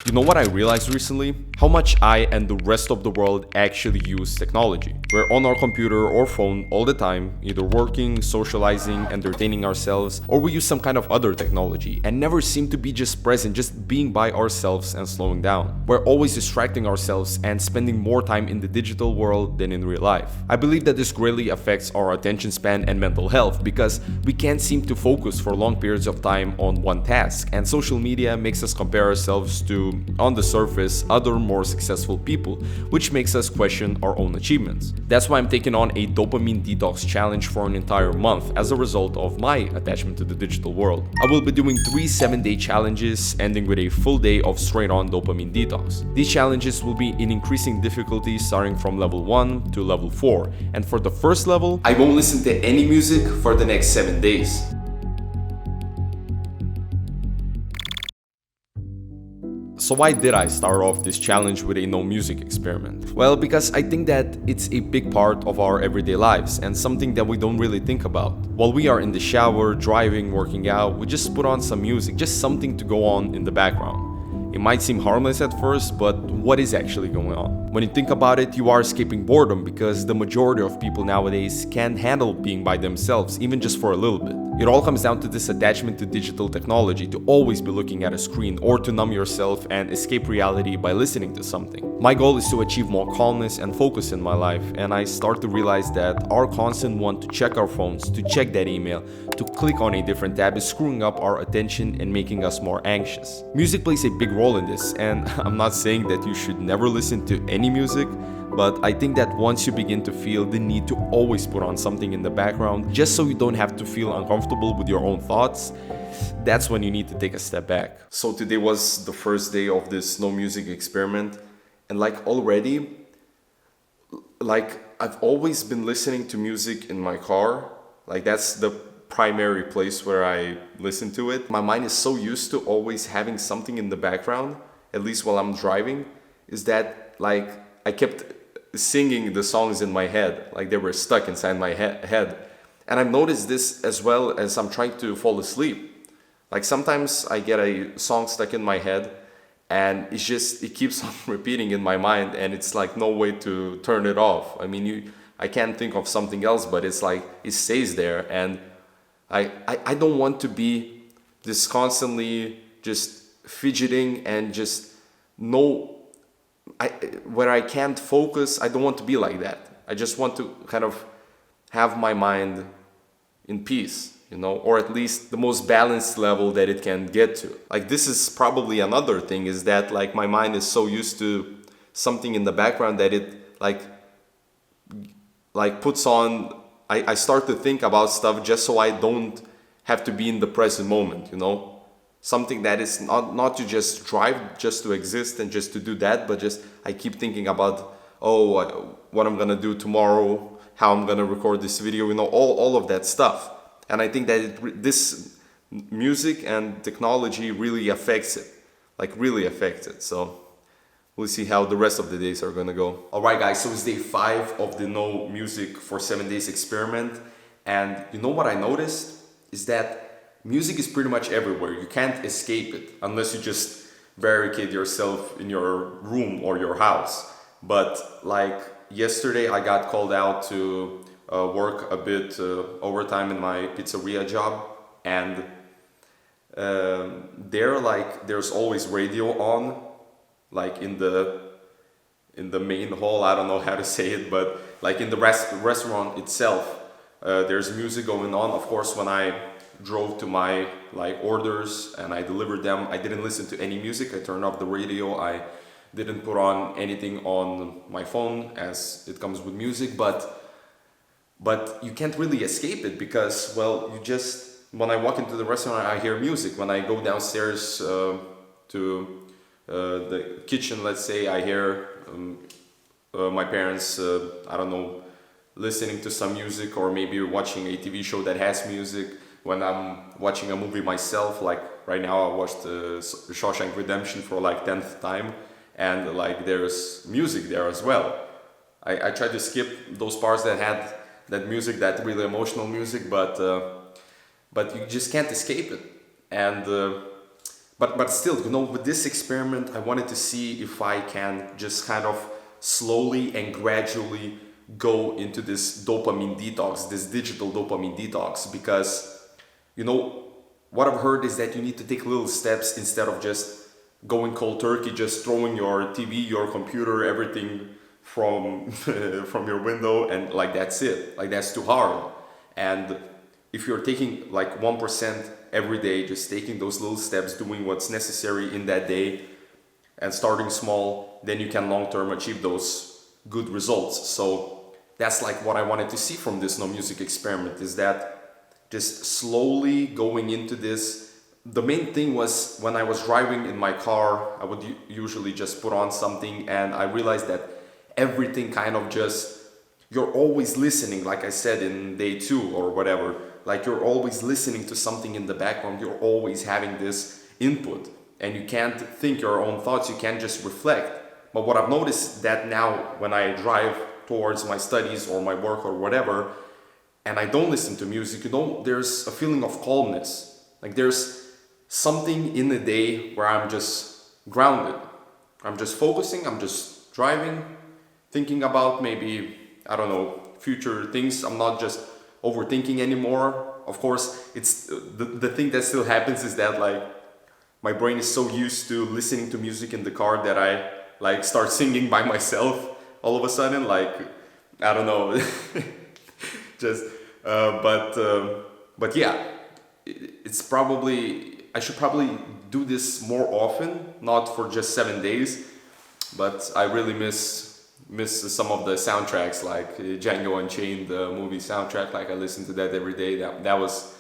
You know what I realized recently? How much I and the rest of the world actually use technology. We're on our computer or phone all the time, either working, socializing, entertaining ourselves, or we use some kind of other technology and never seem to be just present, just being by ourselves and slowing down. We're always distracting ourselves and spending more time in the digital world than in real life. I believe that this greatly affects our attention span and mental health because we can't seem to focus for long periods of time on one task, and social media makes us compare ourselves to, on the surface, other more successful people, which makes us question our own achievements. That's why I'm taking on a dopamine detox challenge for an entire month as a result of my attachment to the digital world. I will be doing 3 7-day challenges, ending with a full day of straight on dopamine detox. These challenges will be in increasing difficulty starting from level 1 to level 4, and for the first level, I won't listen to any music for the next 7 days. So why did I start off this challenge with a no music experiment? Well, because I think that it's a big part of our everyday lives and something that we don't really think about. While we are in the shower, driving, working out, we just put on some music, just something to go on in the background. It might seem harmless at first, but what is actually going on? When you think about it, you are escaping boredom because the majority of people nowadays can't handle being by themselves, even just for a little bit. It all comes down to this attachment to digital technology, to always be looking at a screen or to numb yourself and escape reality by listening to something. My goal is to achieve more calmness and focus in my life, and I start to realize that our constant want to check our phones, to check that email, to click on a different tab is screwing up our attention and making us more anxious. Music plays a big role in this, and I'm not saying that you should never listen to any music, but I think that once you begin to feel the need to always put on something in the background just so you don't have to feel uncomfortable with your own thoughts, that's when you need to take a step back. So today was the first day of this no music experiment, and already, I've always been listening to music in my car. That's the primary place where I listen to it. My mind is so used to always having something in the background, at least while I'm driving, is that I kept singing the songs in my head, they were stuck inside my head. And I've noticed this as well as I'm trying to fall asleep. Sometimes I get a song stuck in my head and it keeps on repeating in my mind, and it's no way to turn it off. I can't think of something else, but it stays there, and I don't want to be this constantly just fidgeting and just no, where I can't focus. I don't want to be like that. I just want to kind of have my mind in peace, or at least the most balanced level that it can get to. This is probably another thing, is that my mind is so used to something in the background that it puts on, I start to think about stuff just so I don't have to be in the present moment, something that is not to just drive just to exist and just to do that, but just I keep thinking about what I'm gonna do tomorrow, how I'm gonna record this video, all of that stuff. And I think that this music and technology really affects it, really affects it. So we'll see how the rest of the days are gonna go. Alright guys, so it's day 5 of the no music for 7 days experiment, and you know what I noticed is that music is pretty much everywhere. You can't escape it unless you just barricade yourself in your room or your house. But yesterday I got called out to work a bit overtime in my pizzeria job, and there's always radio on, in the main hall. I don't know how to say it, but in the restaurant itself, there's music going on. Of course, when I drove to my orders and I delivered them, I didn't listen to any music. I turned off the radio. I didn't put on anything on my phone as it comes with music, but you can't really escape it because, well, when I walk into the restaurant, I hear music. When I go downstairs to the kitchen, let's say, I hear my parents, I don't know, listening to some music, or maybe watching a TV show that has music. When I'm watching a movie myself, right now I watched Shawshank Redemption for 10th time, and there's music there as well. I tried to skip those parts that had that music, that really emotional music, but you just can't escape it. And But still, you know, with this experiment, I wanted to see if I can just kind of slowly and gradually go into this dopamine detox, this digital dopamine detox, because, you know, what I've heard is that you need to take little steps instead of just going cold turkey, just throwing your TV, your computer, everything from from your window, and like that's it. Like that's too hard. And if you're taking like 1% every day, just taking those little steps, doing what's necessary in that day, and starting small, then you can long term achieve those good results. So that's like what I wanted to see from this no music experiment, is that just slowly going into this. The main thing was when I was driving in my car, I would usually just put on something, and I realized that everything kind of just, you're always listening, like I said in day 2 or whatever, like you're always listening to something in the background, you're always having this input, and you can't think your own thoughts, you can't just reflect. But what I've noticed that now when I drive towards my studies or my work or whatever, and I don't listen to music, you know, there's a feeling of calmness. Like there's something in the day where I'm just grounded. I'm just focusing, I'm just driving, thinking about maybe, I don't know, future things. I'm not just overthinking anymore. Of course, it's the thing that still happens is that like my brain is so used to listening to music in the car that I like start singing by myself all of a sudden, like, I don't know. Just but yeah, it's probably, I should probably do this more often, not for just 7 days, but I really miss some of the soundtracks, like Django Unchained, the movie soundtrack. Like I listen to that every day. That was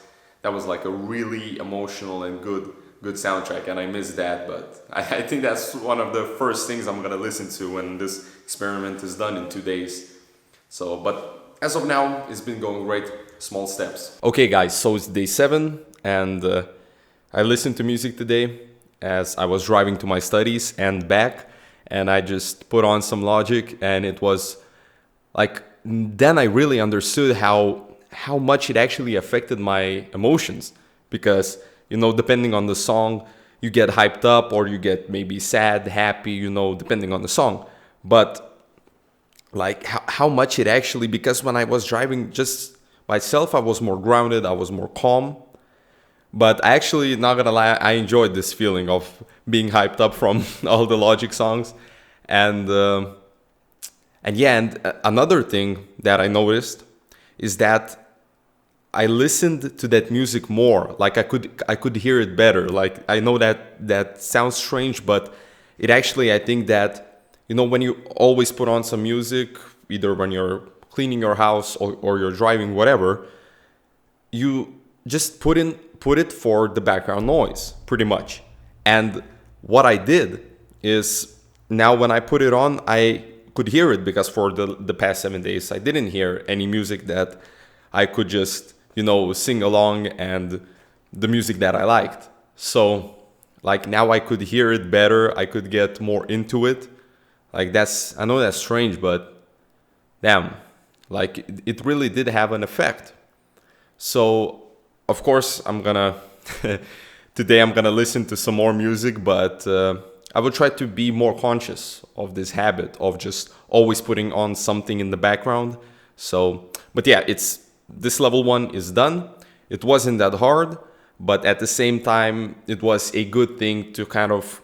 like a really emotional and good soundtrack, and I miss that. But I think that's one of the first things I'm gonna listen to when this experiment is done in 2 days. So, but as of now, it's been going great. Small steps. Okay, guys. So it's day 7, and I listened to music today as I was driving to my studies and back. And I just put on some Logic, and it was like, then I really understood how much it actually affected my emotions, because, you know, depending on the song, you get hyped up or you get maybe sad, happy, you know, depending on the song. But like how much it actually, because when I was driving just myself, I was more grounded, I was more calm. But actually, not gonna lie, I enjoyed this feeling of being hyped up from all the Logic songs. And yeah, and another thing that I noticed is that I listened to that music more. Like I could hear it better. Like I know that sounds strange, but it actually, I think that, you know, when you always put on some music, either when you're cleaning your house or you're driving, whatever, you just put it for the background noise, pretty much. And what I did is, now when I put it on, I could hear it, because for the past 7 days, I didn't hear any music that I could just, you know, sing along, and the music that I liked. So like now I could hear it better, I could get more into it. Like I know that's strange, but damn, like it really did have an effect. So of course today I'm gonna listen to some more music, but I will try to be more conscious of this habit of just always putting on something in the background. So, but yeah, this level 1 is done. It wasn't that hard, but at the same time, it was a good thing to kind of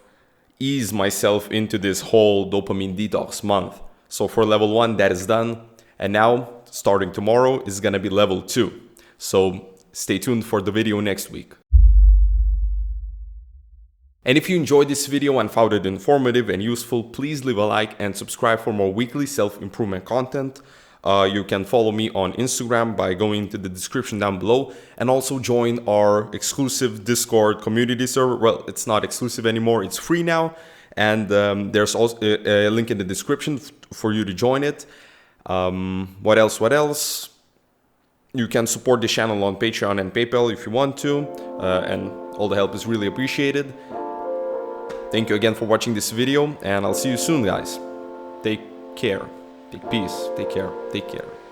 ease myself into this whole dopamine detox month. So for level 1, that is done. And now, starting tomorrow, is gonna be level 2. So stay tuned for the video next week. And if you enjoyed this video and found it informative and useful, please leave a like and subscribe for more weekly self-improvement content. You can follow me on Instagram by going to the description down below, and also join our exclusive Discord community server. Well, it's not exclusive anymore, it's free now. And there's also a link in the description for you to join it. What else? You can support the channel on Patreon and PayPal if you want to, and all the help is really appreciated. Thank you again for watching this video, and I'll see you soon, guys. Take care. Take peace. Take care. Take care.